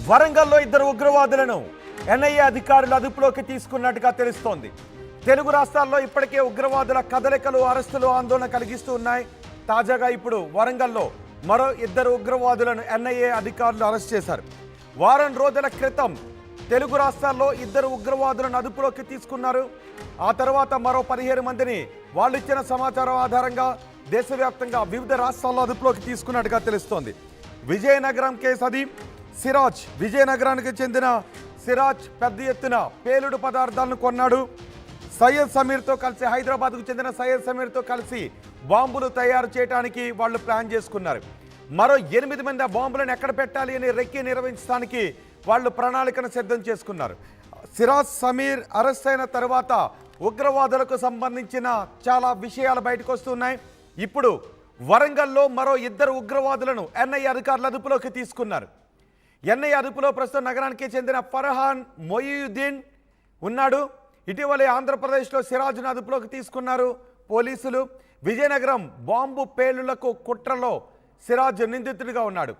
వరంగల్లో ఇద్దరు ఉగ్రవాదులను ఎన్ఐఏ అధికారులు అదుపులోకి తీసుకున్నట్టుగా తెలుస్తోంది. తెలుగు రాష్ట్రాల్లో ఇప్పటికే ఉగ్రవాదుల కదలికలు, అరెస్టులు ఆందోళన కలిగిస్తూ ఉన్నాయి. తాజాగా ఇప్పుడు వరంగల్లో మరో ఇద్దరు ఉగ్రవాదులను ఎన్ఐఏ అధికారులు అరెస్ట్ చేశారు. వారం రోజుల క్రితం తెలుగు రాష్ట్రాల్లో ఇద్దరు ఉగ్రవాదులను అదుపులోకి తీసుకున్నారు. ఆ తర్వాత మరో 17 మందిని వాళ్ళు ఇచ్చిన సమాచారం ఆధారంగా దేశవ్యాప్తంగా వివిధ రాష్ట్రాల్లో అదుపులోకి తీసుకున్నట్టుగా తెలుస్తోంది. విజయనగరం కేసు అది. సిరాజ్, విజయనగరానికి చెందిన సిరాజ్ పెద్ద ఎత్తున పేలుడు పదార్థాలను కొన్నాడు. సయ్యద్ సమీర్తో కలిసి, హైదరాబాద్కు చెందిన సయ్యద్ సమీర్తో కలిసి బాంబులు తయారు చేయడానికి వాళ్ళు ప్లాన్ చేసుకున్నారు. మరో 8 మంది ఆ బాంబులను ఎక్కడ పెట్టాలి అని రెక్కి నిర్వహించడానికి వాళ్ళు ప్రణాళికను సిద్ధం చేసుకున్నారు. సిరాజ్ సమీర్ అరెస్ట్ అయిన తర్వాత ఉగ్రవాదులకు సంబంధించిన చాలా విషయాలు బయటకు వస్తున్నాయి. ఇప్పుడు వరంగల్లో మరో ఇద్దరు ఉగ్రవాదులను ఎన్ఐఏ అధికారులు అదుపులోకి తీసుకున్నారు. ఎన్ఐఏ అదుపులో ప్రస్తుతం నగరానికి చెందిన ఫర్హాన్ మొయియుద్దీన్ ఉన్నాడు. ఇటీవలే ఆంధ్రప్రదేశ్లో సిరాజ్ను అదుపులోకి తీసుకున్నారు పోలీసులు. విజయనగరం బాంబు పేలుళ్లకు కుట్రలో సిరాజ్ నిందితుడిగా ఉన్నాడు.